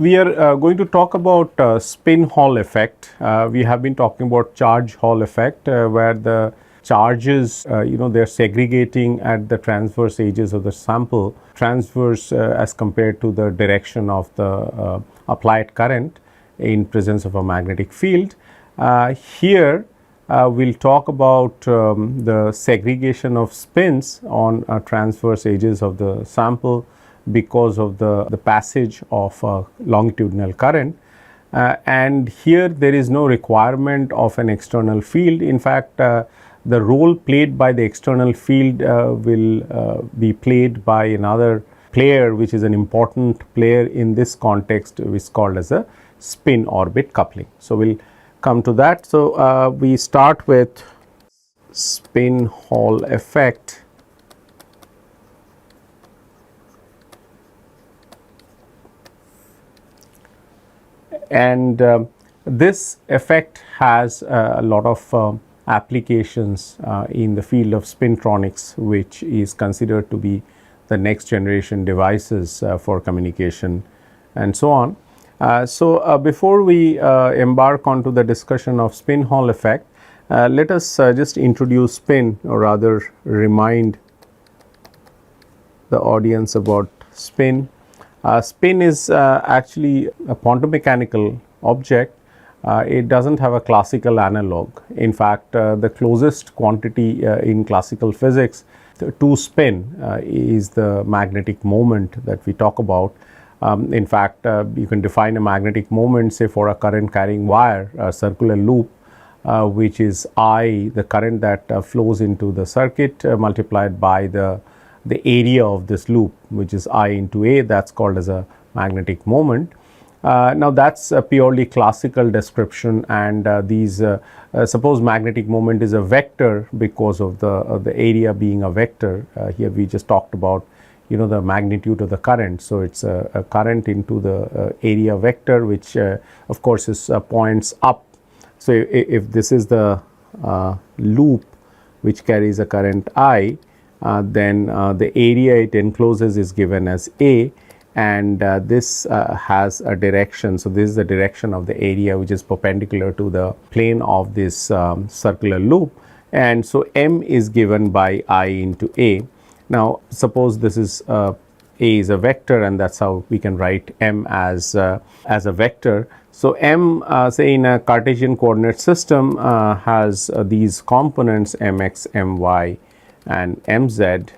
we are going to talk about spin Hall effect. We have been talking about charge Hall effect, where the charges, they are segregating at the transverse edges of the sample, transverse as compared to the direction of the applied current in presence of a magnetic field. Here we will talk about the segregation of spins on transverse edges of the sample because of the passage of longitudinal current. And here there is no requirement of an external field. In fact, the role played by the external field will be played by another player, which is an important player in this context, which is called as a spin orbit coupling. So, we will come to that. So, we start with spin Hall effect. And this effect has a lot of applications in the field of spintronics, which is considered to be the next generation devices for communication and so on. So, before we embark onto the discussion of spin Hall effect, let us just introduce spin, or rather remind the audience about spin. Spin is actually a quantum mechanical object. It does not have a classical analog. In fact, the closest quantity in classical physics to spin is the magnetic moment that we talk about. In fact, you can define a magnetic moment, say, for a current carrying wire, a circular loop, which is I, the current that flows into the circuit, multiplied by the area of this loop, which is I into A, that is called as a magnetic moment. Now, that is a purely classical description, and these suppose magnetic moment is a vector because of the area being a vector. Here we just talked about the magnitude of the current. So, it is a current into the area vector, which of course is points up. So, if this is the loop which carries a current I, then the area it encloses is given as A, and this has a direction. So, this is the direction of the area which is perpendicular to the plane of this circular loop, and so M is given by I into A. Now, suppose this is A is a vector, and that is how we can write M as a vector. So, M say in a Cartesian coordinate system has these components Mx, My and Mz.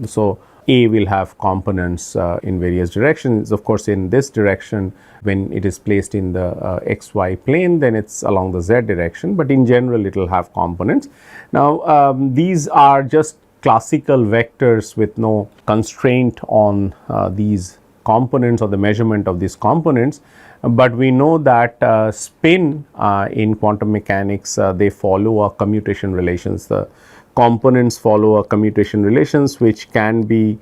So, A will have components in various directions. Of course, in this direction, when it is placed in the xy plane, then it is along the z direction, but in general it will have components. Now, these are just classical vectors with no constraint on these components or the measurement of these components, but we know that spin in quantum mechanics, they follow a commutation relations. The components follow a commutation relations which can be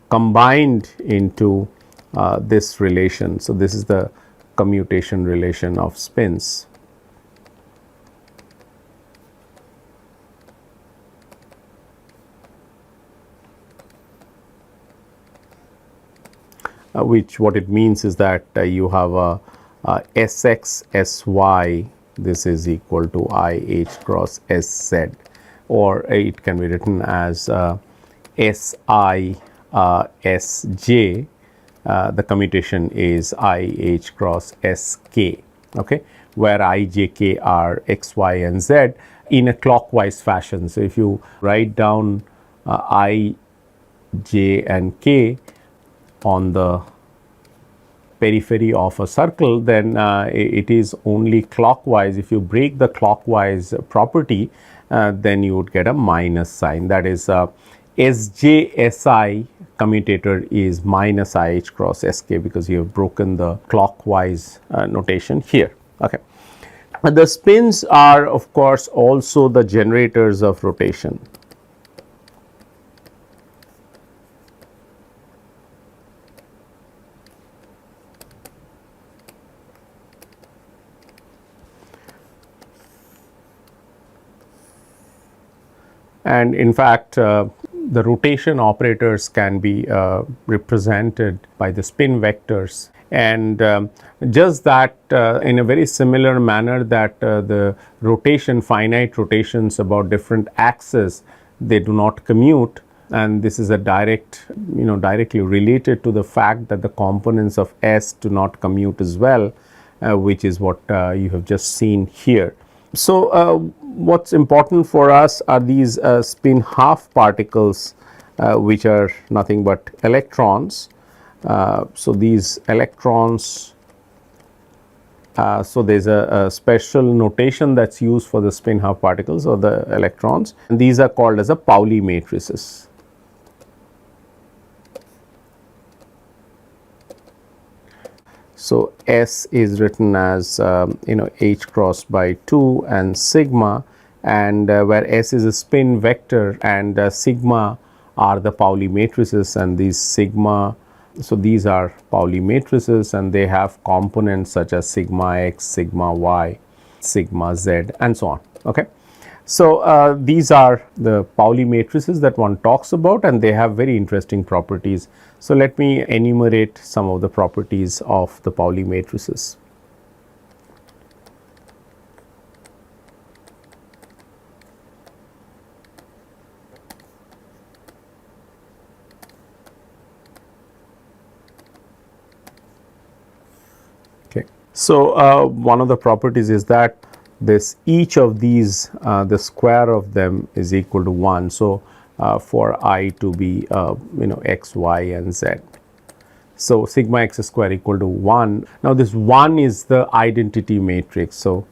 combined into this relation. So, this is the commutation relation of spins. Which what it means is that you have a Sx Sy, this is equal to I h cross Sz, or it can be written as Si Sj. The commutation is I h cross Sk, okay, where I, j, k are x, y and z in a clockwise fashion. So, if you write down I, j and k on the periphery of a circle, then it is only clockwise. If you break the clockwise property, then you would get a minus sign. That is Sj Si commutator is minus I h cross Sk, because you have broken the clockwise notation here. Okay. The spins are of course also the generators of rotation. And in fact, the rotation operators can be represented by the spin vectors, and just that in a very similar manner that the rotation, finite rotations about different axes, they do not commute, and this is a direct, directly related to the fact that the components of S do not commute as well, which is what you have just seen here. So what's important for us are these spin half particles, which are nothing but electrons. So these electrons, so there's a special notation that's used for the spin half particles or the electrons, and these are called as a Pauli matrices. So S is written as H cross by 2 and sigma, and where S is a spin vector and sigma are the Pauli matrices, and these sigma, so these are Pauli matrices, and they have components such as sigma x, sigma y, sigma z, and so on. Okay. So these are the Pauli matrices that one talks about, and they have very interesting properties. So let me enumerate some of the properties of the Pauli matrices. Okay. So one of the properties is that each of these, the square of them is equal to 1. So for I to be x, y, and z. So sigma x square equal to 1. Now this 1 is the identity matrix. So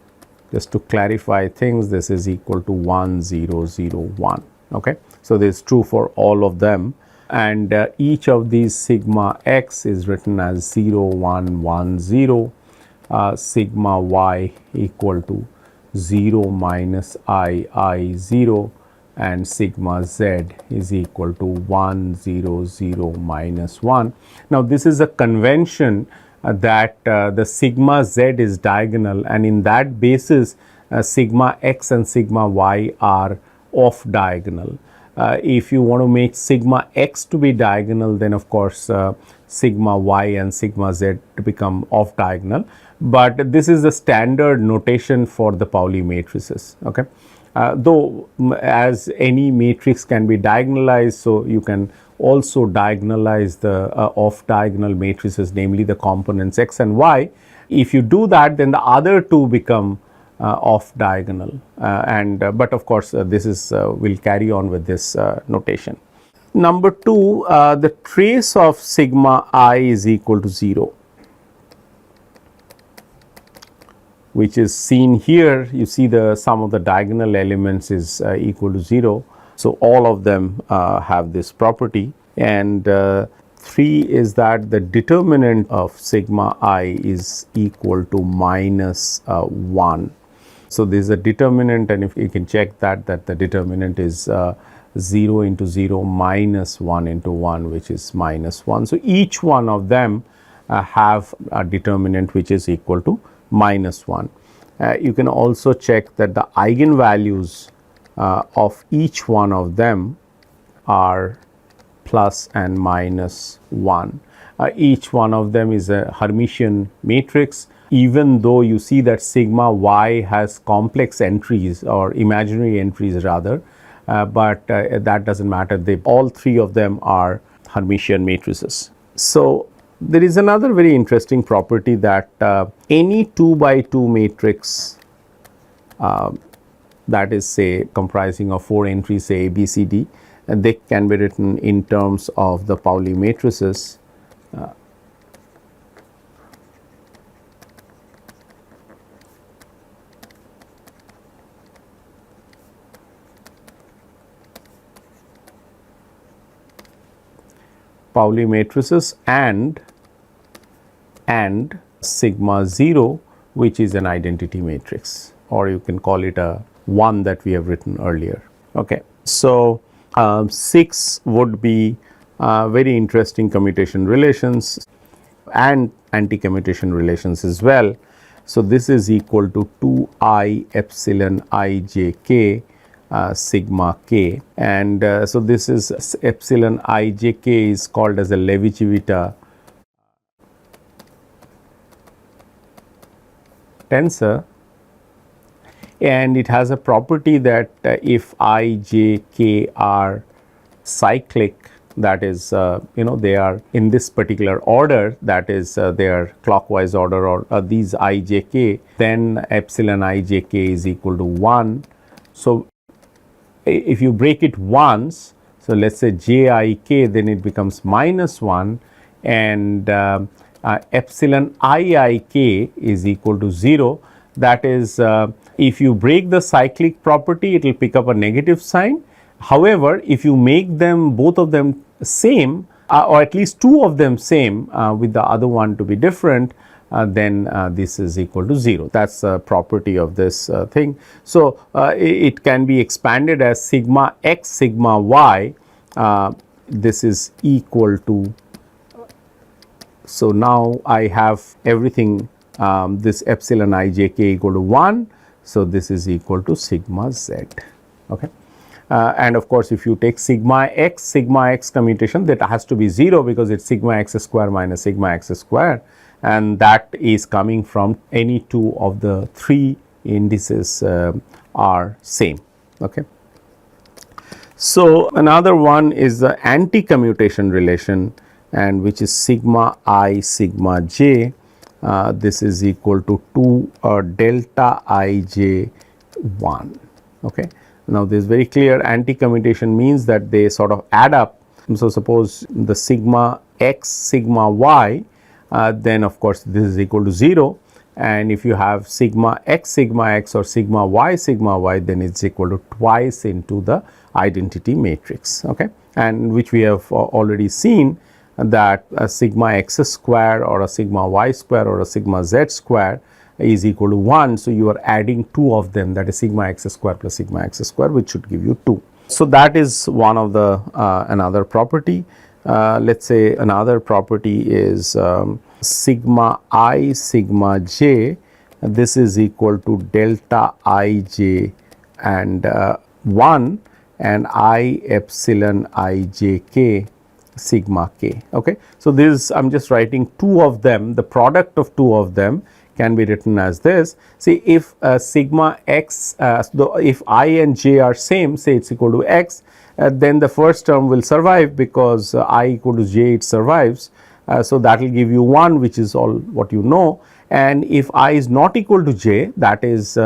just to clarify things, this is equal to 1 0 0 1. Okay. So this is true for all of them, and each of these sigma x is written as 0 1 1 0, sigma y equal to 0 minus I 0, and sigma z is equal to 1 0 0 minus 1. Now this is a convention that the sigma z is diagonal, and in that basis sigma x and sigma y are off diagonal. If you want to make sigma x to be diagonal, then of course sigma y and sigma z to become off diagonal, but this is the standard notation for the Pauli matrices. Okay. Though as any matrix can be diagonalized, so you can also diagonalize the off diagonal matrices, namely the components x and y. If you do that, then the other two become off diagonal, but of course this is will carry on with this notation. Number 2, the trace of sigma I is equal to 0, which is seen here. You see the sum of the diagonal elements is equal to 0. So all of them have this property, and 3 is that the determinant of sigma I is equal to minus 1. So this is a determinant, and if you can check that the determinant is 0 into 0 minus 1 into 1, which is minus 1. So each one of them have a determinant which is equal to minus 1. You can also check that the eigenvalues of each one of them are plus and minus 1. Each one of them is a Hermitian matrix, even though you see that sigma y has complex entries or imaginary entries rather, but that does not matter. All three of them are Hermitian matrices. So there is another very interesting property that any 2 by 2 matrix that is, say, comprising of 4 entries, say A, B, C, D, they can be written in terms of the Pauli matrices. Pauli matrices and sigma 0, which is an identity matrix, or you can call it a 1 that we have written earlier. Okay. So 6 would be very interesting commutation relations and anti-commutation relations as well. So this is equal to 2 I epsilon I j k sigma k, and so this is epsilon ijk is called as a Levi-Civita tensor, and it has a property that if I, j, k are cyclic, that is they are in this particular order, that is they are clockwise order, or these I, j, k, then epsilon I, j, k is equal to 1. So if you break it once, so let us say j I k, then it becomes minus 1, and epsilon I k is equal to 0. That is, if you break the cyclic property, it will pick up a negative sign. However, if you make them, both of them same, or at least two of them same with the other one to be different, then this is equal to 0. That is the property of this thing. So it can be expanded as sigma x sigma y, this is equal to, so now I have everything, this epsilon I, j, k equal to 1. So this is equal to sigma z. Okay. And of course, if you take sigma x commutation, that has to be 0 because it is sigma x square minus sigma x square, and that is coming from any two of the three indices are same. Okay. So another one is the anti-commutation relation, and which is sigma I sigma j, this is equal to 2 delta I j 1. Okay. Now, this is very clear, anti-commutation means that they sort of add up. So, suppose the sigma x sigma y, then of course, this is equal to 0, and if you have sigma x or sigma y, then it is equal to twice into the identity matrix, okay, and which we have already seen that a sigma x square or a sigma y square or a sigma z square is equal to 1. So, you are adding two of them, that is sigma x square plus sigma x square, which should give you 2. So, that is one of the another property. Let us say another property is sigma I sigma j, this is equal to delta I j and 1 and I epsilon I j k sigma k. Okay. So, this I am just writing two of them, the product of two of them can be written as this. See, if sigma x, if I and j are same, say it is equal to x, then the first term will survive because I equal to j, it survives. So, that will give you 1, which is all what you know, and if I is not equal to j, that is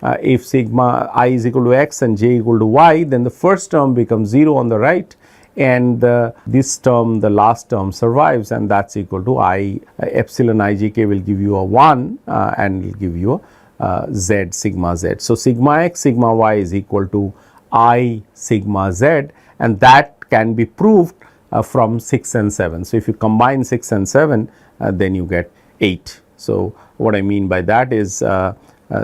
if sigma I is equal to x and j equal to y, then the first term becomes 0 on the right, and this term, the last term survives, and that is equal to I epsilon I j k will give you a 1 and will give you a z sigma z. So, sigma x sigma y is equal to I sigma z, and that can be proved from 6 and 7. So, if you combine 6 and 7, then you get 8. So, what I mean by that is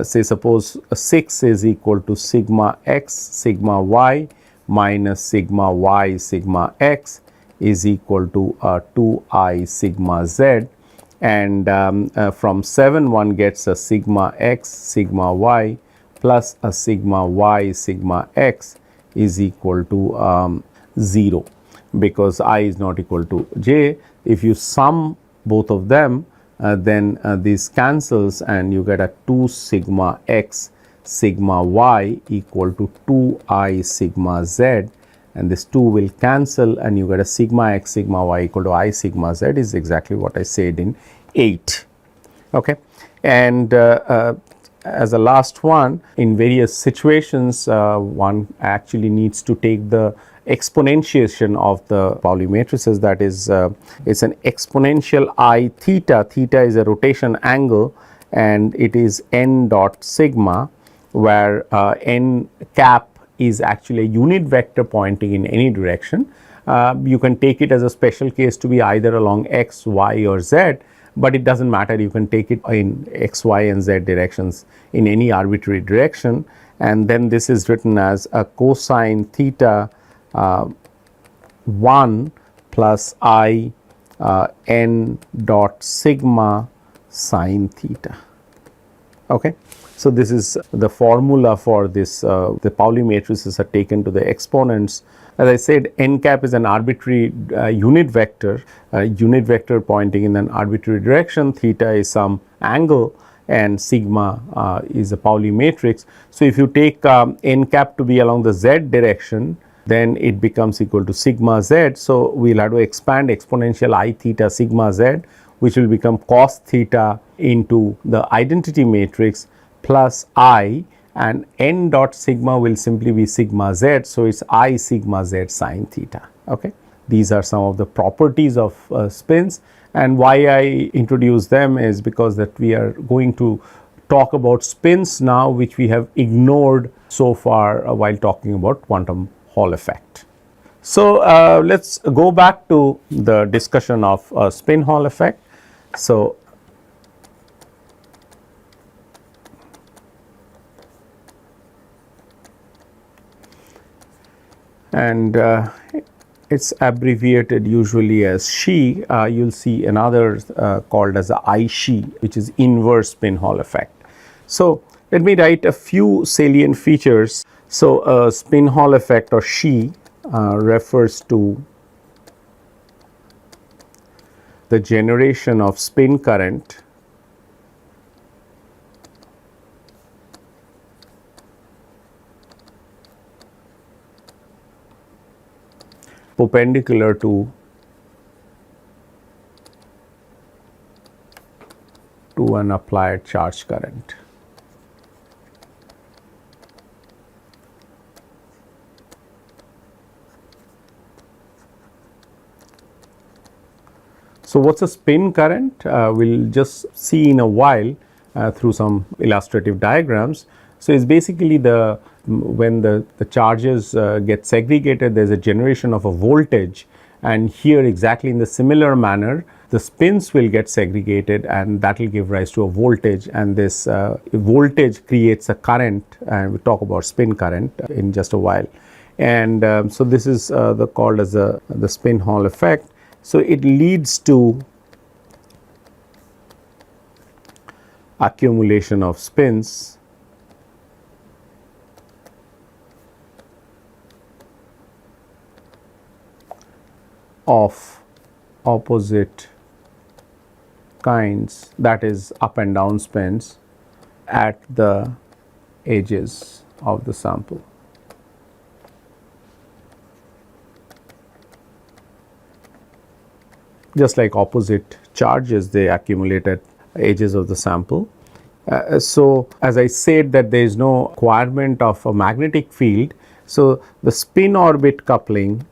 say suppose 6 is equal to sigma x sigma y minus sigma y sigma x is equal to 2I sigma z, and from 7 one gets a sigma x sigma y plus a sigma y sigma x is equal to 0, because I is not equal to j. If you sum both of them, then this cancels and you get a 2 sigma x sigma y equal to 2I sigma z, and this 2 will cancel and you get a sigma x sigma y equal to I sigma z, is exactly what I said in 8. Okay. And as a last one, in various situations one actually needs to take the exponentiation of the Pauli matrices, that is it is an exponential I theta. Theta is a rotation angle and it is n dot sigma, where n cap is actually a unit vector pointing in any direction. You can take it as a special case to be either along x, y or z, but it does not matter, you can take it in x, y and z directions in any arbitrary direction, and then this is written as a cosine theta 1 plus I n dot sigma sine theta. Okay. So, this is the formula for this, the Pauli matrices are taken to the exponents. As I said, n cap is an arbitrary unit vector pointing in an arbitrary direction, theta is some angle, and sigma is a Pauli matrix. So, if you take n cap to be along the z direction, then it becomes equal to sigma z. So, we will have to expand exponential I theta sigma z, which will become cos theta into the identity matrix plus I, and n dot sigma will simply be sigma z. So, it is I sigma z sin theta. Okay. These are some of the properties of spins, and why I introduce them is because that we are going to talk about spins now, which we have ignored so far while talking about quantum Hall effect. So, let us go back to the discussion of spin Hall effect. So, and it is abbreviated usually as SHE. You will see another called as the I-SHE, which is inverse spin Hall effect. So, let me write a few salient features. So, spin Hall effect or SHE refers to the generation of spin current perpendicular to an applied charge current. So, what is a spin current? We will just see in a while through some illustrative diagrams. So, it is basically the when the charges get segregated, there is a generation of a voltage, and here exactly in the similar manner the spins will get segregated, and that will give rise to a voltage, and this voltage creates a current, and we will talk about spin current in just a while. And so, this is called as the spin Hall effect. So, it leads to accumulation of spins of opposite kinds, that is up and down spins at the edges of the sample. Just like opposite charges, they accumulate at edges of the sample. So, as I said that there is no requirement of a magnetic field. So, the spin orbit coupling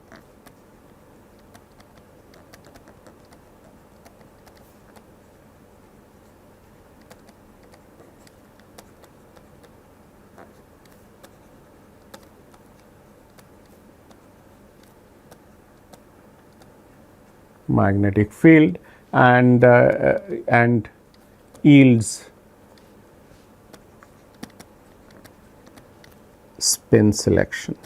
magnetic field and yields spin selection.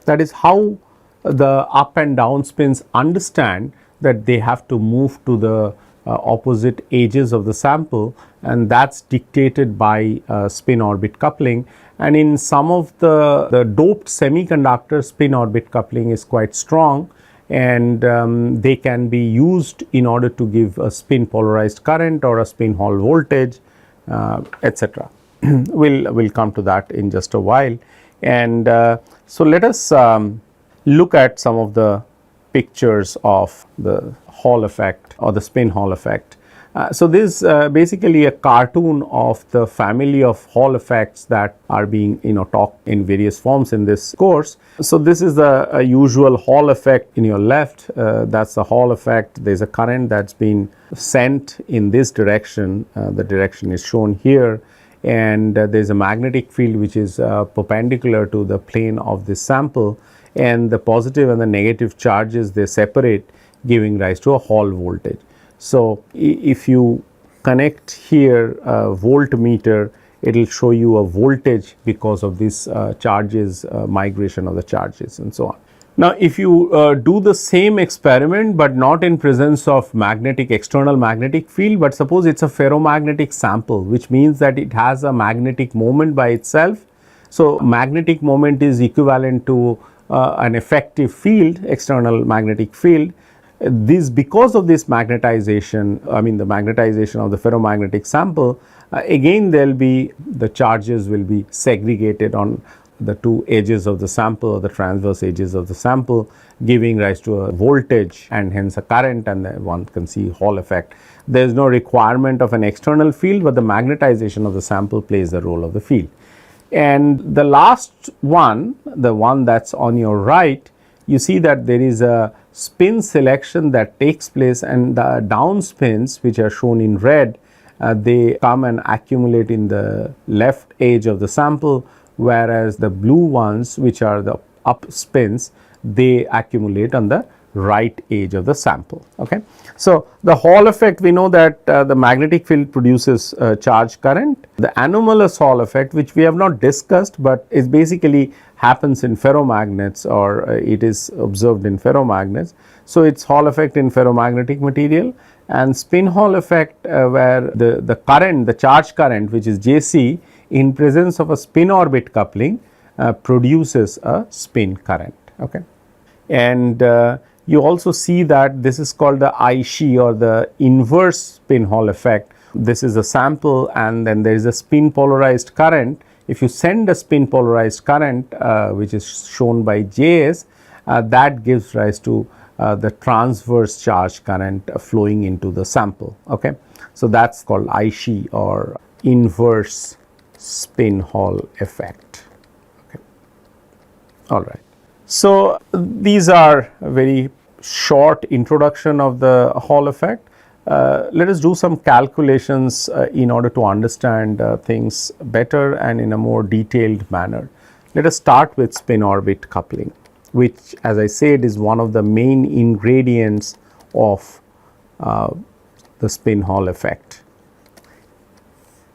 That is how the up and down spins understand that they have to move to the opposite edges of the sample, and that is dictated by spin orbit coupling. And in some of the doped semiconductor, spin orbit coupling is quite strong, and they can be used in order to give a spin polarized current or a spin Hall voltage, etc. We'll come to that in just a while. And so, let us look at some of the pictures of the Hall effect or the spin Hall effect. So, this is basically a cartoon of the family of Hall effects that are being talked in various forms in this course. So, this is the usual Hall effect in your left, that is the Hall effect. There is a current that has been sent in this direction, the direction is shown here, and there is a magnetic field which is perpendicular to the plane of this sample, and the positive and the negative charges, they separate, giving rise to a Hall voltage. So, if you connect here a voltmeter, it will show you a voltage because of this charges, migration of the charges and so on. Now, if you do the same experiment, but not in presence of external magnetic field, but suppose it is a ferromagnetic sample, which means that it has a magnetic moment by itself. So, magnetic moment is equivalent to an effective field, external magnetic field. Because of this magnetization, the magnetization of the ferromagnetic sample, again there will be the charges will be segregated on the two edges of the sample, or the transverse edges of the sample, giving rise to a voltage and hence a current, and one can see Hall effect. There is no requirement of an external field, but the magnetization of the sample plays the role of the field. And the last one, the one that is on your right, you see that there is a spin selection that takes place, and the down spins, which are shown in red, they come and accumulate in the left edge of the sample, whereas the blue ones, which are the up spins, they accumulate on the right edge of the sample. Okay. So, the Hall effect, we know that the magnetic field produces charge current. The anomalous Hall effect, which we have not discussed, but it basically happens in ferromagnets, or it is observed in ferromagnets. So, it is Hall effect in ferromagnetic material, and spin Hall effect where the current, the charge current, which is Jc, in presence of a spin orbit coupling produces a spin current. Okay. And you also see that this is called the IGNOU, or the inverse spin Hall effect. This is a sample, and then there is a spin polarized current. If you send a spin polarized current, which is shown by Js, that gives rise to the transverse charge current flowing into the sample. Okay. So, that is called IGNOU, or inverse spin Hall effect. Okay. All right. So, these are a very short introduction of the Hall effect. Let us do some calculations in order to understand things better and in a more detailed manner. Let us start with spin orbit coupling, which, as I said, is one of the main ingredients of the spin Hall effect,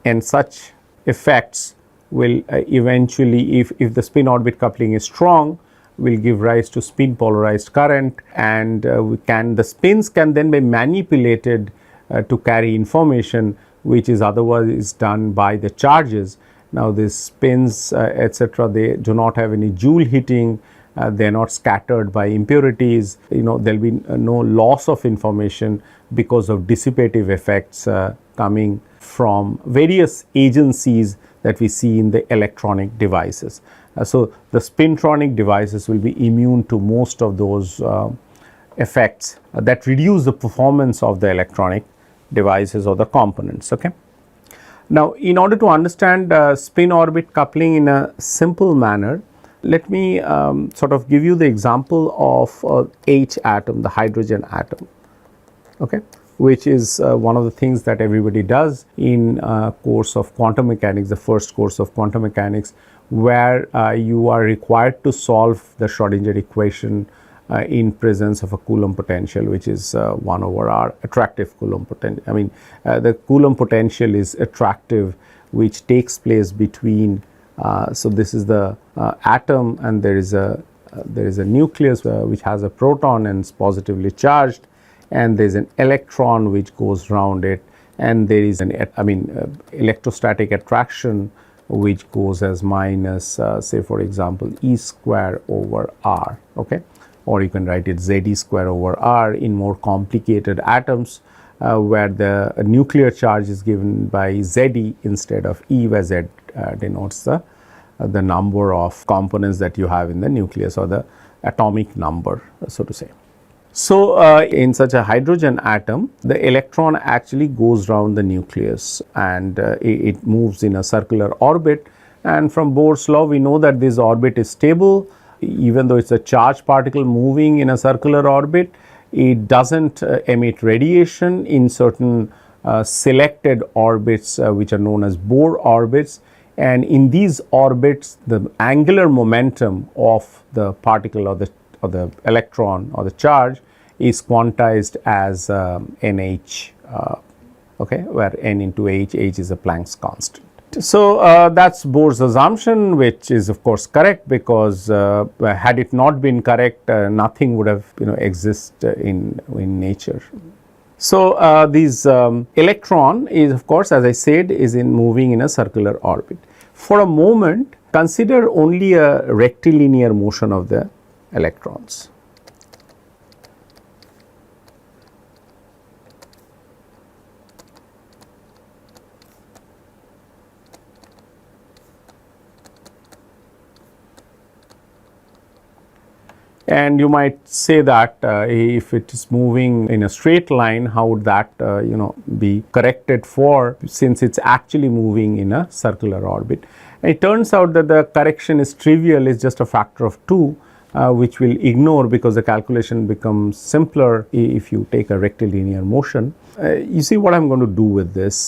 and such effects will eventually, if the spin orbit coupling is strong, will give rise to spin polarized current, and the spins can then be manipulated to carry information which is otherwise done by the charges. Now, these spins etc., they do not have any Joule heating, they are not scattered by impurities, there will be no loss of information because of dissipative effects coming from various agencies that we see in the electronic devices. So, the spintronic devices will be immune to most of those effects that reduce the performance of the electronic devices or the components. Okay. Now, in order to understand spin orbit coupling in a simple manner, let me sort of give you the example of H atom, the hydrogen atom. Okay, which is one of the things that everybody does in course of quantum mechanics, the first course of quantum mechanics, where you are required to solve the Schrodinger equation in presence of a Coulomb potential, which is 1 over r, attractive Coulomb potential. The Coulomb potential is attractive, which takes place between, so this is the atom, and there is a nucleus which has a proton and is positively charged, and there is an electron which goes around it, and there is an electrostatic attraction which goes as minus say for example E square over r. Okay, or you can write it Z square over r in more complicated atoms where the nuclear charge is given by Z instead of E, where Z denotes the number of components that you have in the nucleus, or the atomic number, so to say. So, in such a hydrogen atom, the electron actually goes around the nucleus, and it moves in a circular orbit, and from Bohr's law we know that this orbit is stable. Even though it is a charged particle moving in a circular orbit, it does not emit radiation in certain selected orbits which are known as Bohr orbits, and in these orbits the angular momentum of the particle or the electron or the charge is quantized as nh, okay, where n into h is a Planck's constant. So, that is Bohr's assumption, which is of course correct, because had it not been correct, nothing would have exist in nature. So, these electron is of course, as I said, is moving in a circular orbit. For a moment, consider only a rectilinear motion of the electrons. And you might say that if it is moving in a straight line, how would that be corrected for, since it is actually moving in a circular orbit. And it turns out that the correction is trivial, is just a factor of 2, which we'll ignore because the calculation becomes simpler if you take a rectilinear motion. You see what I'm going to do with this,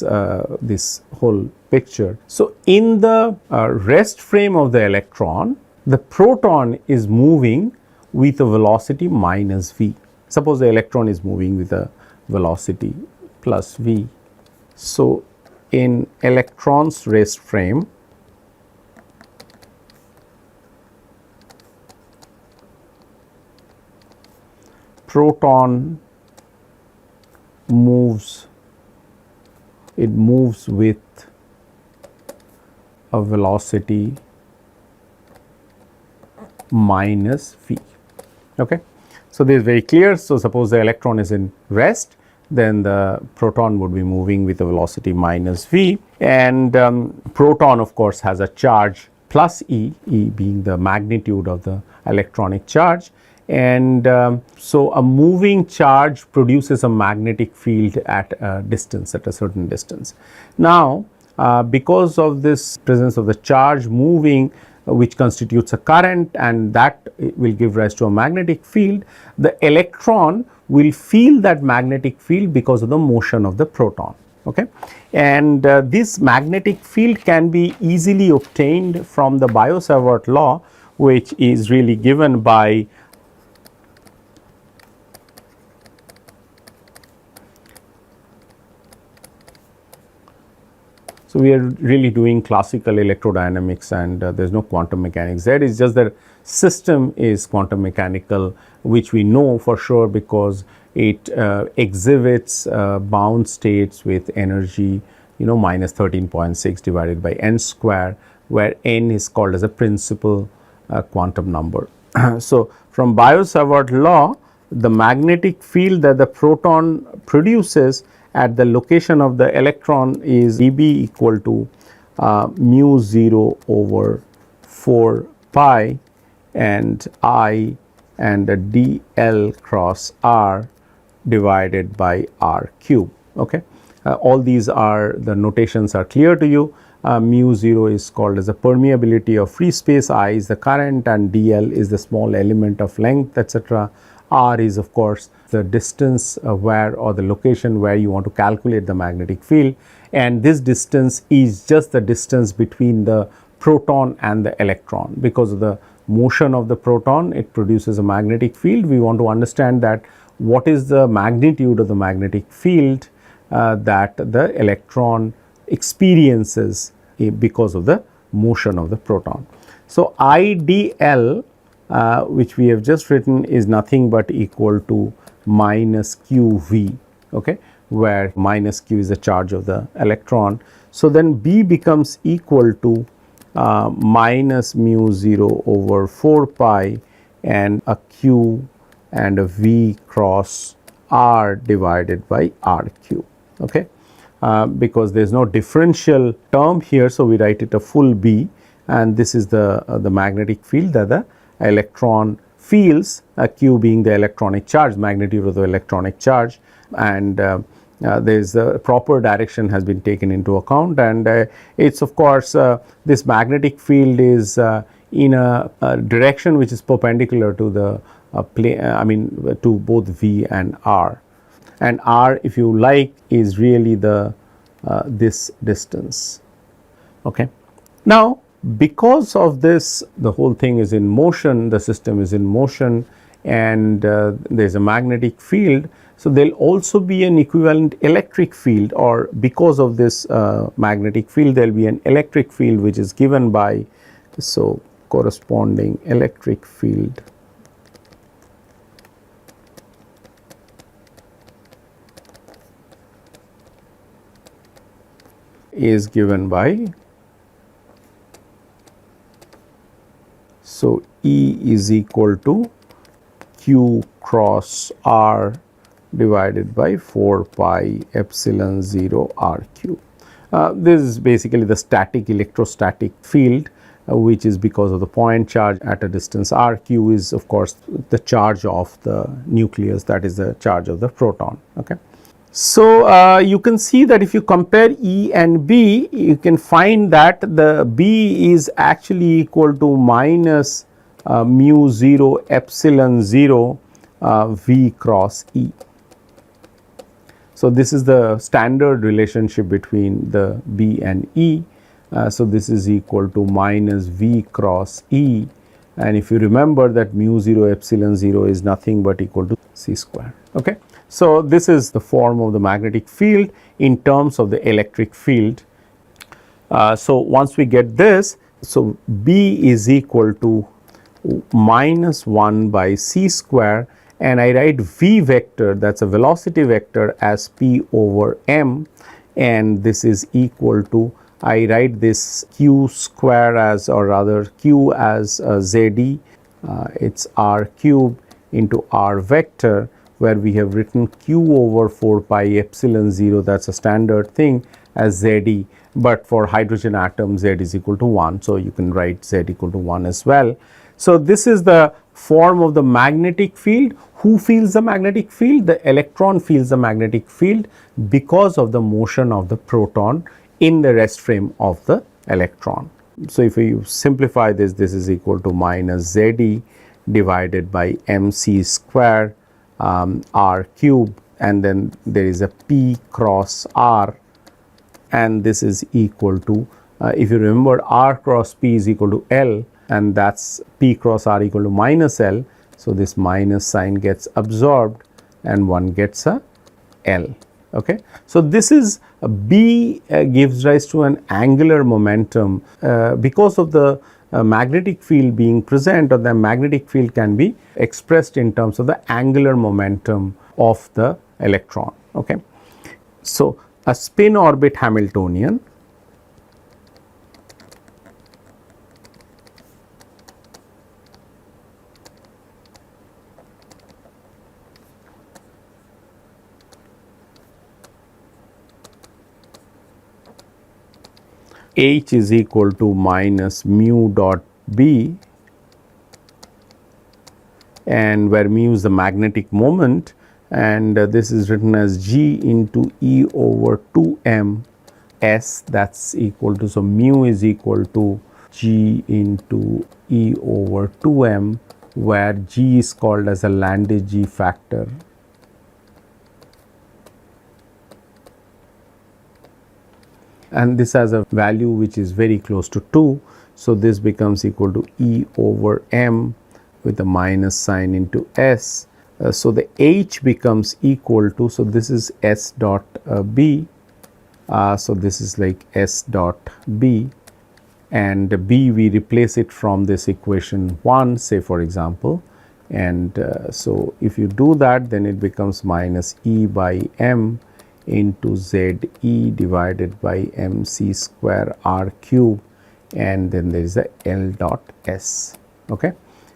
this whole picture. So, in the rest frame of the electron, the proton is moving with a velocity minus v. Suppose the electron is moving with a velocity plus v. So, in electron's rest frame, proton moves with a velocity minus v. Okay. So, this is very clear. So, suppose the electron is in rest, then the proton would be moving with a velocity minus v, and proton of course has a charge plus E being the magnitude of the electronic charge, and so a moving charge produces a magnetic field at a distance, at a certain distance. Now, because of this presence of the charge moving, which constitutes a current, and that will give rise to a magnetic field, the electron will feel that magnetic field because of the motion of the proton. Okay. And this magnetic field can be easily obtained from the Biot-Savart law, which is really given by So, we are really doing classical electrodynamics, and there is no quantum mechanics. That is just that system is quantum mechanical, which we know for sure because it exhibits bound states with energy minus 13.6 divided by n square, where n is called as a principal quantum number. So, from Biot-Savart law, the magnetic field that the proton produces at the location of the electron is dB equal to mu 0 over 4 pi and I and dl cross r divided by r cube. Okay. All these are, the notations are clear to you. Mu 0 is called as the permeability of free space, I is the current, and dl is the small element of length, etc. R is of course the distance where, or the location where you want to calculate the magnetic field, and this distance is just the distance between the proton and the electron. Because of the motion of the proton, it produces a magnetic field. We want to understand that what is the magnitude of the magnetic field that the electron experiences because of the motion of the proton. So, IDL which we have just written is nothing but equal to minus QV, okay, where minus Q is the charge of the electron. So, then B becomes equal to minus mu 0 over 4 pi and a Q and a V cross R divided by R cube, okay. Because there is no differential term here, so we write it a full B, and this is the magnetic field that the electron feels, Q being the electronic charge, magnitude of the electronic charge, and there is a proper direction has been taken into account, and it is of course this magnetic field is in a direction which is perpendicular to the plane, to both V and R, and R, if you like, is really the this distance. Okay. Now, because of this, the whole thing is in motion, the system is in motion, and there is a magnetic field. So, there will also be an equivalent electric field, or because of this magnetic field there will be an electric field which is given by, so corresponding electric field is given by, so E is equal to Q cross R divided by 4 pi epsilon 0 R cube. This is basically the static electrostatic field, which is because of the point charge at a distance r. Q is of course the charge of the nucleus, that is the charge of the proton. Okay. So, you can see that if you compare E and B, you can find that the B is actually equal to minus mu 0 epsilon 0 V cross E. So, this is the standard relationship between the B and E. So, this is equal to minus V cross E, and if you remember that mu 0 epsilon 0 is nothing but equal to C square. Okay. So, this is the form of the magnetic field in terms of the electric field. So, once we get this, so B is equal to minus 1 by C square, and I write V vector, that is a velocity vector, as P over m, and this is equal to, I write this Q square as, or rather Q as ZE, it is R cube into R vector, where we have written Q over 4 pi epsilon 0, that is a standard thing, as ZE, but for hydrogen atom Z is equal to 1. So, you can write Z equal to 1 as well. So, this is the form of the magnetic field. Who feels the magnetic field? The electron feels the magnetic field because of the motion of the proton in the rest frame of the electron. So, if you simplify this, this is equal to minus ZE divided by mc square R cube, and then there is a P cross R, and this is equal to, if you remember, R cross P is equal to L, and that is P cross R equal to minus L. So, this minus sign gets absorbed and one gets a L. Okay. So, this is B gives rise to an angular momentum because of the magnetic field being present, or the magnetic field can be expressed in terms of the angular momentum of the electron. Okay. So, a spin orbit Hamiltonian H is equal to minus mu dot B, and where mu is the magnetic moment, and this is written as G into E over 2 m S, that is equal to, so mu is equal to G into E over 2 m, where G is called as a Landau G factor. And this has a value which is very close to 2. So, this becomes equal to E over m with a minus sign into S. So, the H becomes equal to, so this is S dot B. So, this is like S dot B, and B we replace it from this equation 1, say for example, and so if you do that, then it becomes minus E by m into Z E divided by m c square R cube, and then there is a L dot S. Okay.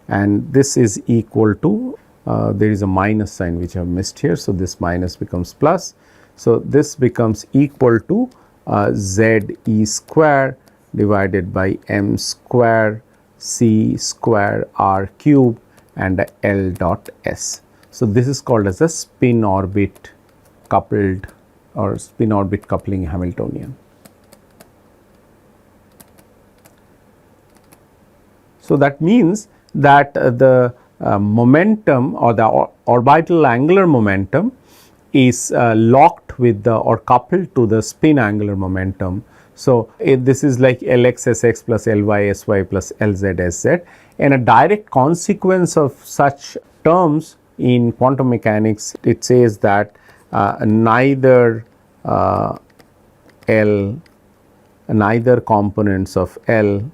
And this is equal to, there is a minus sign which I have missed here. So, this minus becomes plus. So, this becomes equal to Z E square divided by m square c square R cube and a L dot S. So, this is called as a spin orbit coupled or spin orbit coupling Hamiltonian. So, that means that the momentum or the orbital angular momentum is locked with the or coupled to the spin angular momentum. So, this is like Lx Sx plus Ly Sy plus Lz Sz, and a direct consequence of such terms in quantum mechanics it says that neither components of L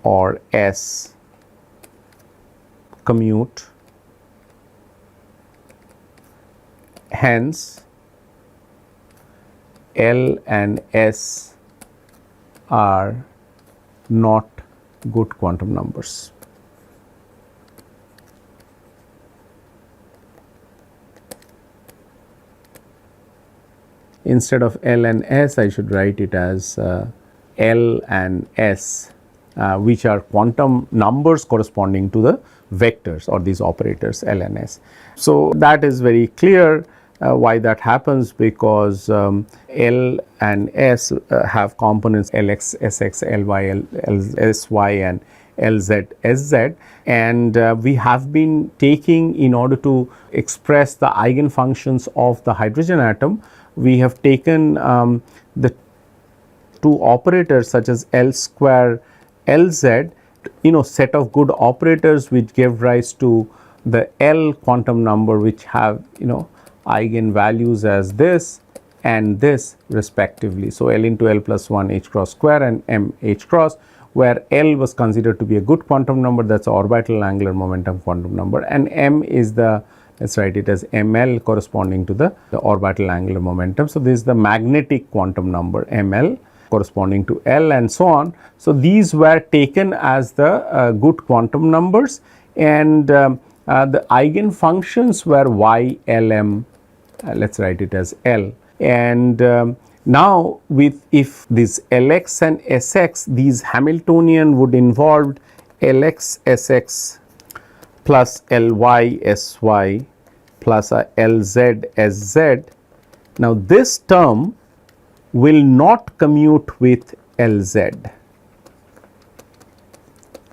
or S commute, hence L and S are not good quantum numbers. Instead of L and S, I should write it as L and S, which are quantum numbers corresponding to the vectors or these operators L and S. So, that is very clear why that happens, because L and S have components Lx, Sx, Ly, Sy and Lz, Sz, and we have been taking, in order to express the eigenfunctions of the hydrogen atom, we have taken the two operators such as L square Lz, set of good operators which give rise to the L quantum number, which have eigenvalues as this and this respectively. So, L into L plus 1 h cross square and m h cross, where L was considered to be a good quantum number, that is orbital angular momentum quantum number, and m is the, let us write it as ml corresponding to the orbital angular momentum. So, this is the magnetic quantum number ml corresponding to L and so on. So, these were taken as the good quantum numbers, and the eigenfunctions were y, L, m, let us write it as L. And now, with if this Lx and Sx, these Hamiltonian would involve Lx Sx plus Ly Sy plus Lz Sz. Now, this term will not commute with Lz,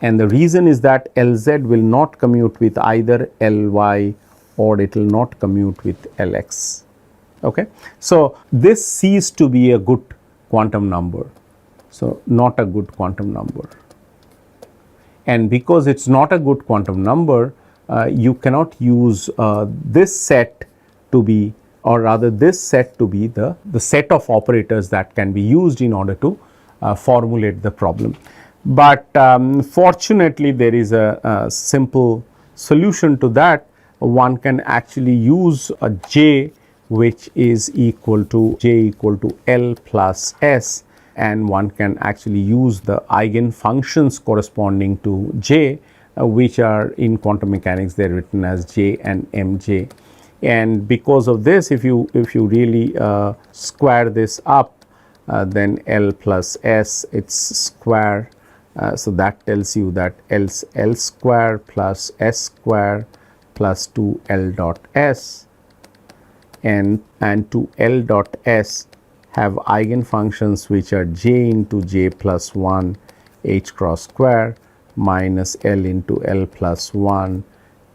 and the reason is that Lz will not commute with either Ly or it will not commute with Lx. Okay. So, this ceased to be a good quantum number. So, not a good quantum number, and because it is not a good quantum number, you cannot use this set to be, or rather this set to be the set of operators that can be used in order to formulate the problem. But fortunately, there is a simple solution to that. One can actually use a J which is equal to L plus S, and one can actually use the eigenfunctions corresponding to J, which are in quantum mechanics they are written as J and Mj. And because of this, if you really square this up, then L plus S, its square, so that tells you that L square plus S square plus 2 L dot S, and 2 L dot S have eigenfunctions which are J into J plus 1 h cross square minus L into L plus 1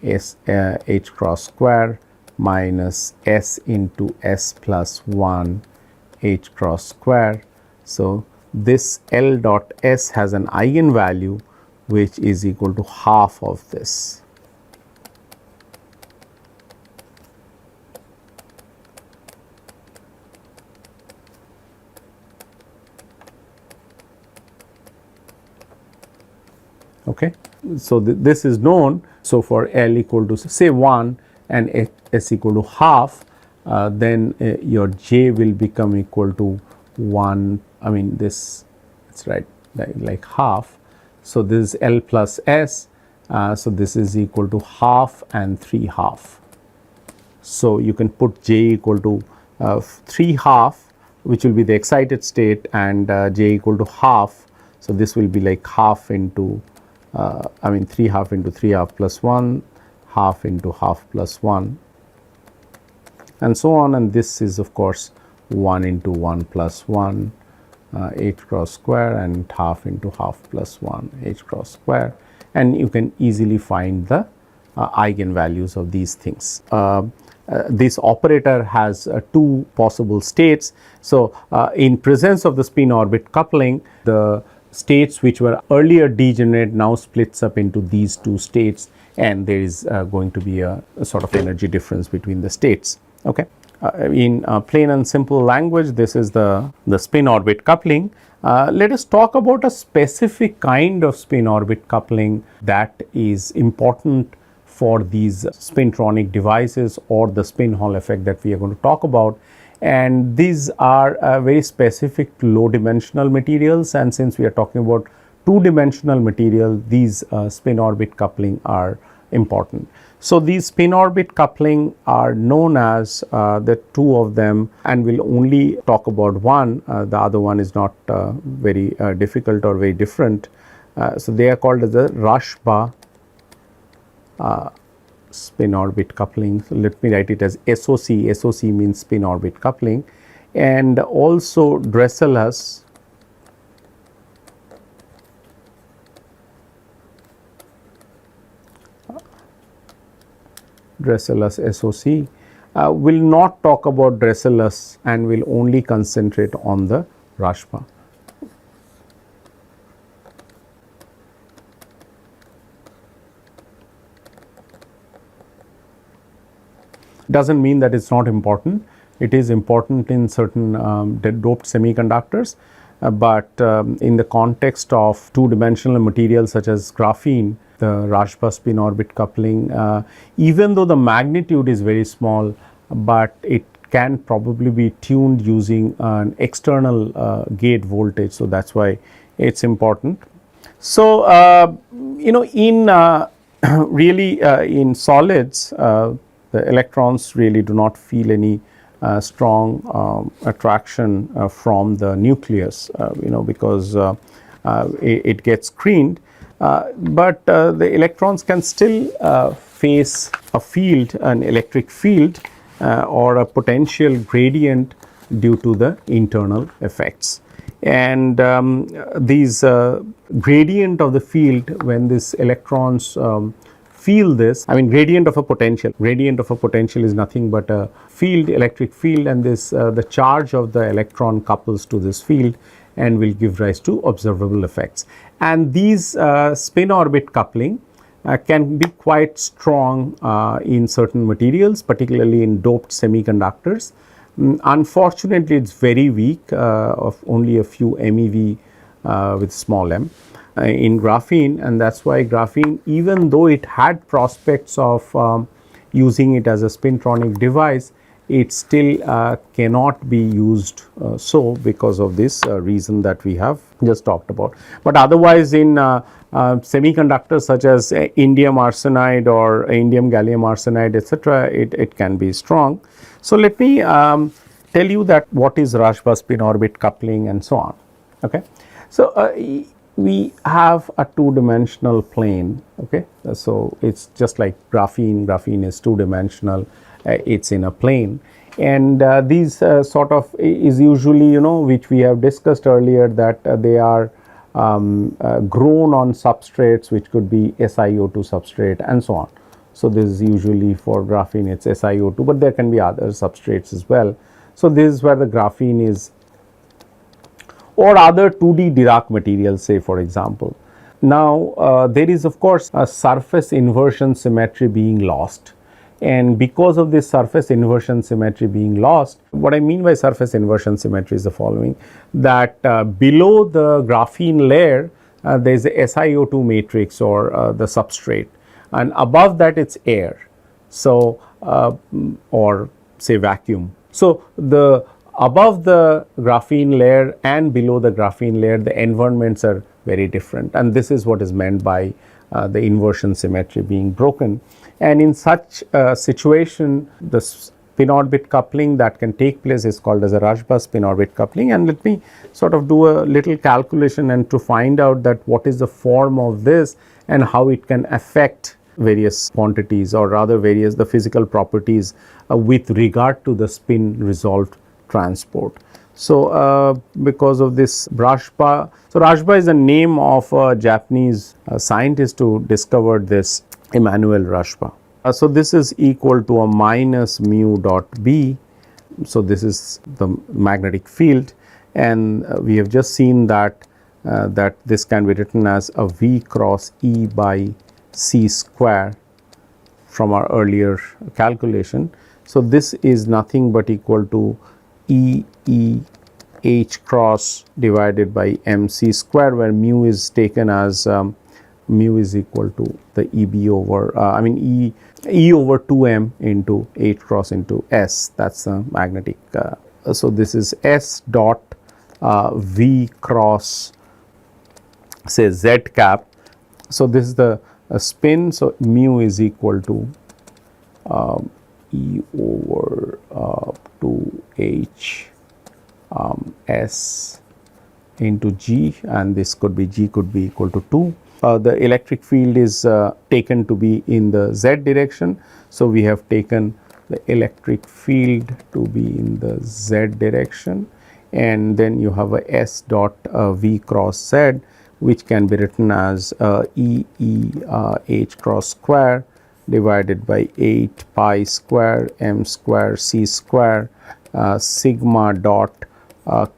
S h cross square minus S into S plus 1 h cross square. So, this L dot S has an eigenvalue which is equal to half of this. Okay. So, this is known. So, for L equal to say 1 and S equal to half, then your J will become equal to 1, I mean this it is right like half. So, this is L plus S, so this is equal to half and 3 half. So, you can put J equal to 3 half, which will be the excited state, and J equal to half. So, this will be like half into 3 half into 3 half plus 1, half into half plus 1, and so on, and this is of course 1 into 1 plus 1 h cross square and half into half plus 1 h cross square, and you can easily find the eigenvalues of these things. This operator has two possible states. So, in presence of the spin orbit coupling, the states which were earlier degenerate now splits up into these two states, and there is going to be a sort of energy difference between the states. Okay. In plain and simple language, this is the spin orbit coupling. Let us talk about a specific kind of spin orbit coupling that is important for these spintronic devices or the spin Hall effect that we are going to talk about. And these are very specific to low dimensional materials, and since we are talking about two dimensional material, these spin orbit coupling are important. So, these spin orbit coupling are known as the two of them, and we will only talk about one. The other one is not very difficult or very different. So, they are called as the Rashba spin orbit coupling. So, let me write it as SOC. SOC means spin orbit coupling, and also Dresselhaus SOC. Will not talk about Dresselhaus and will only concentrate on the Rashba. Doesn't mean that it's not important. It is important in certain doped semiconductors, but in the context of two dimensional materials such as graphene, the Rashba spin orbit coupling, even though the magnitude is very small, but it can probably be tuned using an external gate voltage. So, that is why it is important. So, in really in solids, the electrons really do not feel any strong attraction from the nucleus, because it gets screened. But the electrons can still face a field, an electric field or a potential gradient due to the internal effects. And these gradient of the field, when these electrons feel this, I mean gradient of a potential is nothing but a field, electric field, and this the charge of the electron couples to this field and will give rise to observable effects. And these spin orbit coupling can be quite strong in certain materials, particularly in doped semiconductors. Unfortunately, it is very weak, of only a few MeV with small m in graphene, and that is why graphene, even though it had prospects of using it as a spintronic device, it still cannot be used so because of this reason that we have just talked about. But otherwise, in semiconductors such as indium arsenide or indium gallium arsenide, etc., it can be strong. So, let me tell you that what is Rashba spin orbit coupling and so on. Okay. So, we have a two dimensional plane. Okay. So, it is just like graphene is two dimensional. It is in a plane, and these sort of is usually, which we have discussed earlier, that they are grown on substrates which could be SiO2 substrate and so on. So, this is usually for graphene, it is SiO2, but there can be other substrates as well. So, this is where the graphene is, or other 2D Dirac materials, say for example. Now, there is of course a surface inversion symmetry being lost. And because of this surface inversion symmetry being lost, what I mean by surface inversion symmetry is the following, that below the graphene layer there is a SiO2 matrix or the substrate, and above that it is air, so or say vacuum. So, the above the graphene layer and below the graphene layer, the environments are very different, and this is what is meant by the inversion symmetry being broken. And in such a situation, the spin orbit coupling that can take place is called as a Rashba spin orbit coupling. And let me sort of do a little calculation and to find out that what is the form of this and how it can affect various quantities, or rather the physical properties with regard to the spin resolved transport. So, because of this Rashba, so Rashba is the name of a Japanese scientist who discovered this, Emmanuel Rashba. So, this is equal to a minus mu dot B. So, this is the magnetic field, and we have just seen that that this can be written as a V cross E by C square from our earlier calculation. So, this is nothing but equal to E H cross divided by M C square, where mu is taken as mu is equal to the EB over E over 2m into H cross into S, that is the magnetic. So, this is S dot V cross say Z cap. So, this is the spin. So, mu is equal to E over 2H S into G, and this could be G could be equal to 2. The electric field is taken to be in the Z direction. So, we have taken the electric field to be in the Z direction, and then you have a S dot V cross Z, which can be written as H cross square divided by 8 pi square M square C square sigma dot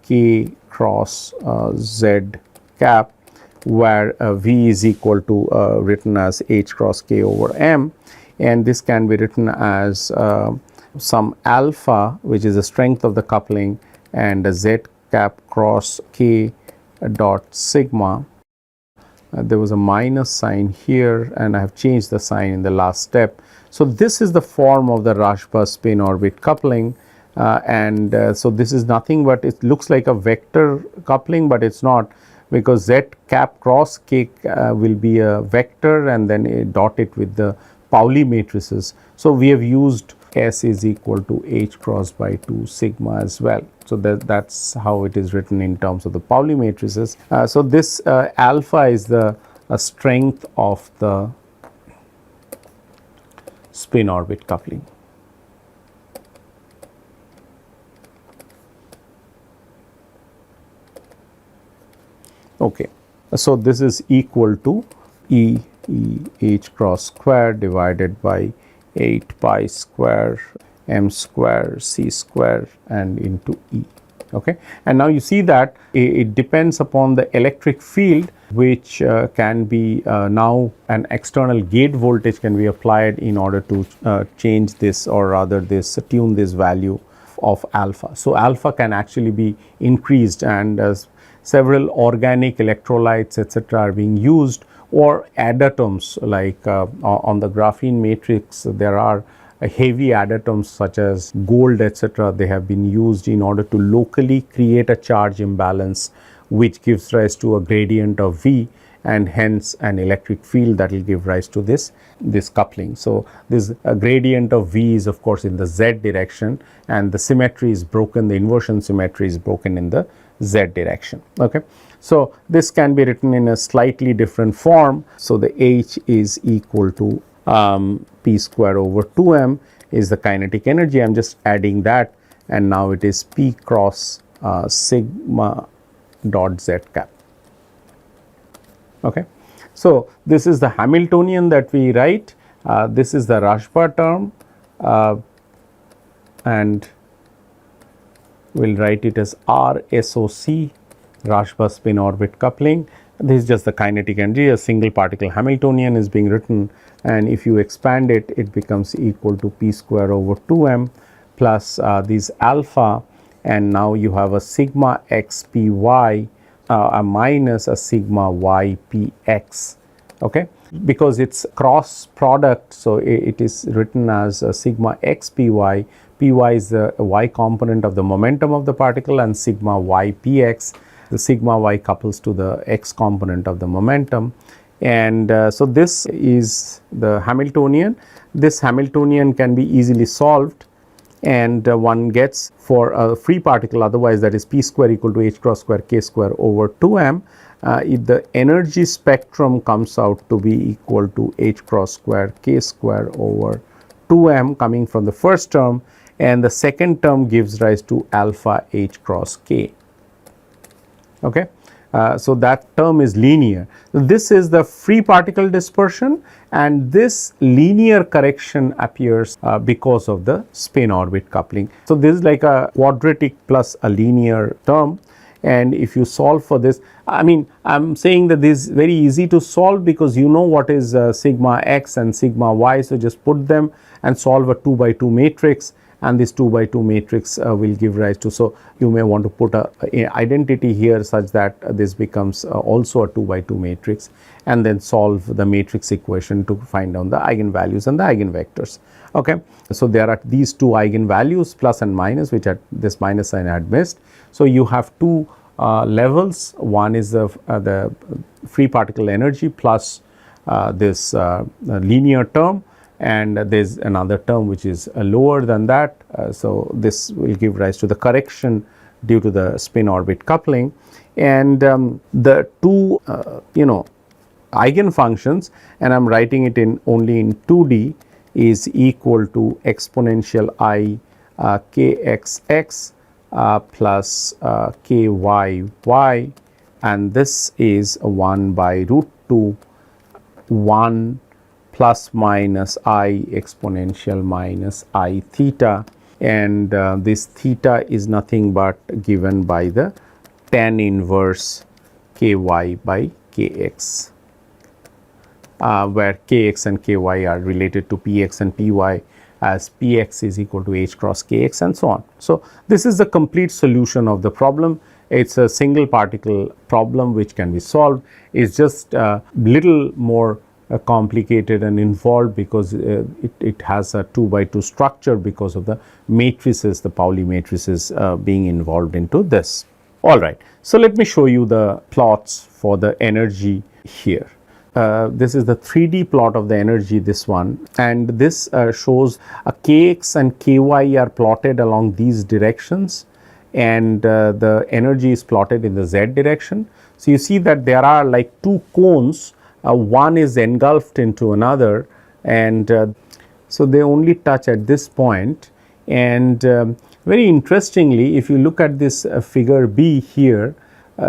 K cross Z cap, where V is equal to written as H cross K over M, and this can be written as some alpha, which is the strength of the coupling, and a Z cap cross K dot sigma. There was a minus sign here, and I have changed the sign in the last step. So, this is the form of the Rashba spin orbit coupling, so this is nothing but it looks like a vector coupling, but it is not, because Z cap cross K will be a vector and then dot it with the Pauli matrices. So, we have used S is equal to H cross by 2 sigma as well. So, that is how it is written in terms of the Pauli matrices. So, this alpha is the strength of the spin orbit coupling. Okay. So, this is equal to E H cross square divided by 8 pi square M square C square and into E. Okay. And now you see that it depends upon the electric field, which can be now an external gate voltage can be applied in order to change this, or rather this tune this value of alpha. So, alpha can actually be increased, and several organic electrolytes etc. are being used, or adatoms like on the graphene matrix there are heavy adatoms such as gold etc. They have been used in order to locally create a charge imbalance, which gives rise to a gradient of V, and hence an electric field that will give rise to this coupling. So, this gradient of V is of course in the Z direction, and the symmetry is broken, the inversion symmetry is broken in the Z direction. Okay. So, this can be written in a slightly different form. So, the H is equal to P square over 2m is the kinetic energy. I am just adding that, and now it is P cross sigma dot Z cap. Okay. So, this is the Hamiltonian that we write, this is the Rashba term, and we will write it as RSOC, Rashba spin orbit coupling. This is just the kinetic energy, a single particle Hamiltonian is being written, and if you expand it, it becomes equal to P square over 2m plus this alpha, and now you have a sigma x p y minus a sigma y p x. Okay. Because it is cross product, so it is written as a sigma x p y. Py is the y component of the momentum of the particle, and sigma y px, the sigma y couples to the x component of the momentum. And so, this is the Hamiltonian. This Hamiltonian can be easily solved, and one gets for a free particle, otherwise that is P square equal to H cross square K square over 2m. If the energy spectrum comes out to be equal to H cross square K square over 2m coming from the first term, and the second term gives rise to alpha H cross K. Okay. So, that term is linear. This is the free particle dispersion, and this linear correction appears because of the spin orbit coupling. So, this is like a quadratic plus a linear term, And if you solve for this, I mean, I'm saying that this is very easy to solve because you know what is sigma x and sigma y. So just put them and solve a 2 by 2 matrix, and this 2 by 2 matrix will give rise to. So you may want to put a identity here such that this becomes also a 2 by 2 matrix, and then solve the matrix equation to find out the eigenvalues and the eigenvectors. Okay. So there are these two eigenvalues, plus and minus, which are this minus sign I had missed. So you have two levels. One is the free particle energy plus this linear term, and there is another term which is lower than that. So this will give rise to the correction due to the spin orbit coupling, and the two eigenfunctions, and I am writing it in only in 2D, is equal to exponential I kxx plus kyy, and this is 1 by root 2 1 plus minus I exponential minus I theta, and this theta is nothing but given by the tan inverse ky by kx, where kx and ky are related to px and py, as px is equal to h cross kx, and so on. So this is the complete solution of the problem. It's a single particle problem which can be solved. It's just a little more complicated and involved because it has a 2 by 2 structure because of the matrices, the Pauli matrices being involved into this. All right. So let me show you the plots for the energy here. This is the 3D plot of the energy, this one, and this shows a kx and ky are plotted along these directions, and the energy is plotted in the z direction. So you see that there are like two cones, one is engulfed into another, and so they only touch at this point. And very interestingly, if you look at this figure B here,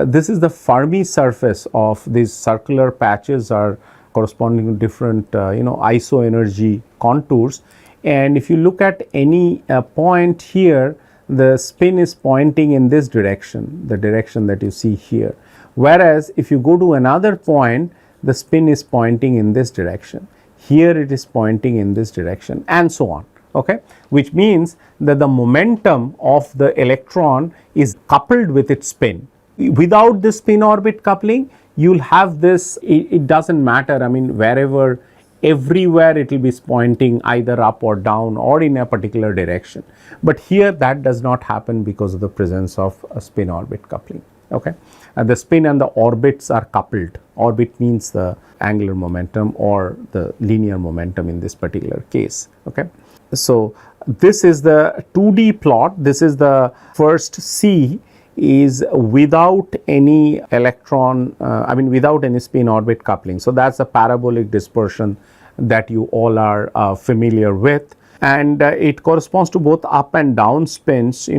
this is the Fermi surface of these circular patches are corresponding to different iso energy contours, and if you look at any point here, the spin is pointing in this direction, the direction that you see here, whereas if you go to another point, the spin is pointing in this direction, here it is pointing in this direction, and so on. Okay, which means that the momentum of the electron is coupled with its spin. Without this spin orbit coupling, you will have this, it does not matter, I mean wherever, everywhere it will be pointing either up or down or in a particular direction, but here that does not happen because of the presence of a spin orbit coupling. Okay, and the spin and the orbits are coupled. Orbit means the angular momentum or the linear momentum in this particular case. Okay, so this is the 2D plot. This is the first C is without any electron, I mean without any spin orbit coupling. So that is a parabolic dispersion that you all are familiar with, and it corresponds to both up and down spins.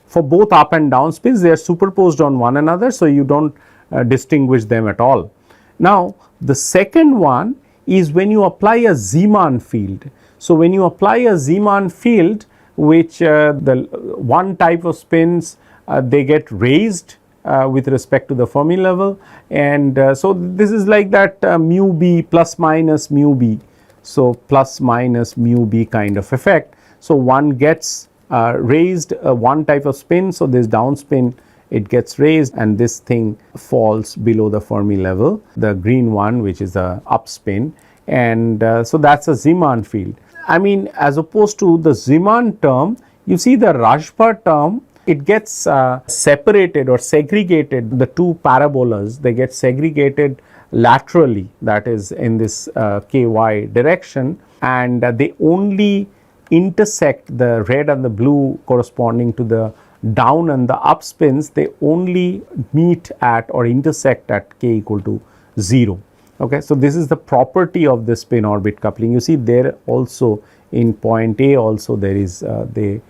For both up and down spins, they are superposed on one another, so you do not distinguish them at all. Now the second one is when you apply a Zeeman field. So when you apply a Zeeman field, which the one type of spins they get raised with respect to the Fermi level, and so this is like that mu b plus minus mu b, so plus minus mu b kind of effect. So one gets raised one type of spin, so this down spin it gets raised and this thing falls below the Fermi level, the green one which is the up spin, and so that is a Zeeman field. I mean as opposed to the Zeeman term, you see the Rajpa term, it gets separated or segregated, the two parabolas they get segregated laterally, that is in this ky direction, and they only intersect, the red and the blue corresponding to the down and the up spins, they only meet at or intersect at k equal to 0. Okay, so this is the property of the spin orbit coupling. You see there also in point A also there is they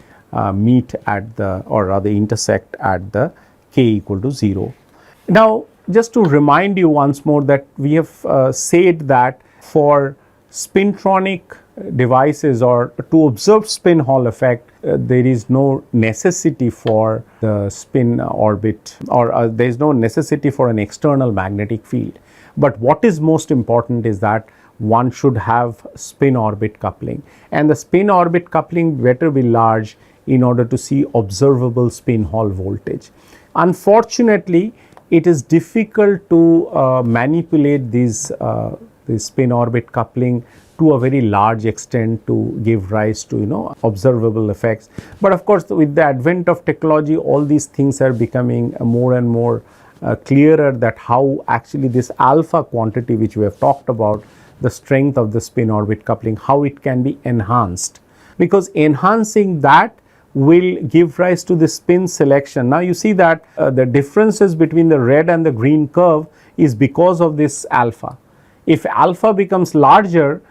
meet at the, or rather intersect at the k equal to 0. Now just to remind you once more that we have said that for spintronic devices, or to observe spin Hall effect, there is no necessity for the spin orbit, or there is no necessity for an external magnetic field. But what is most important is that one should have spin orbit coupling, and the spin orbit coupling better be large in order to see observable spin Hall voltage. Unfortunately, it is difficult to manipulate this spin orbit coupling to a very large extent to give rise to observable effects. But of course, with the advent of technology, all these things are becoming more and more clearer, that how actually this alpha quantity which we have talked about, the strength of the spin orbit coupling, how it can be enhanced, because enhancing that will give rise to the spin selection. Now you see that the differences between the red and the green curve is because of this alpha. If alpha becomes larger,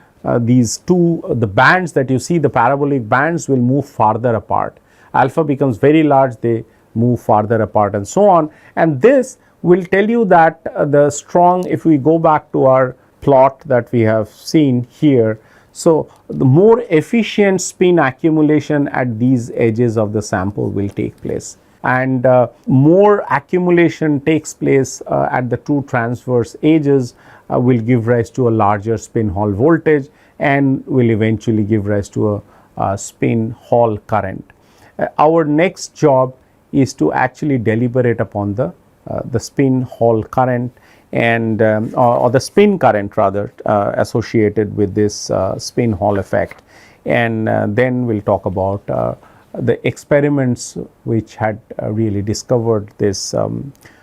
these two, the bands that you see, the parabolic bands, will move farther apart. Alpha becomes very large, they move farther apart, and so on. And this will tell you that the strong, if we go back to our plot that we have seen here, so the more efficient spin accumulation at these edges of the sample will take place, and more accumulation takes place at the two transverse edges will give rise to a larger spin Hall voltage, and will eventually give rise to a spin Hall current. Our next job is to actually deliberate upon the spin Hall current, and or the spin current rather, associated with this spin Hall effect, and then we will talk about the experiments which had really discovered this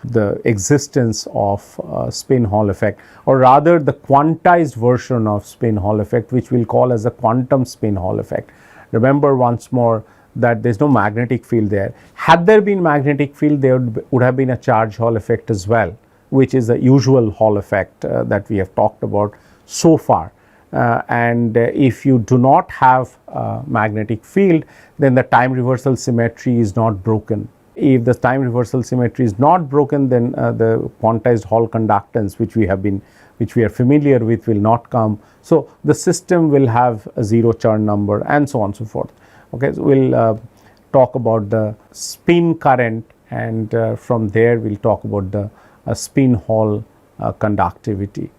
the existence of spin Hall effect, or rather the quantized version of spin Hall effect, which we will call as a quantum spin Hall effect. Remember once more that there is no magnetic field there. Had there been magnetic field, there would have been a charge Hall effect as well, which is the usual Hall effect that we have talked about so far. And if you do not have magnetic field, then the time reversal symmetry is not broken. If the time reversal symmetry is not broken, then the quantized Hall conductance which we are familiar with will not come. So the system will have a zero Chern number, and so on and so forth. Okay, so we will talk about the spin current, and from there we will talk about the spin Hall conductivity.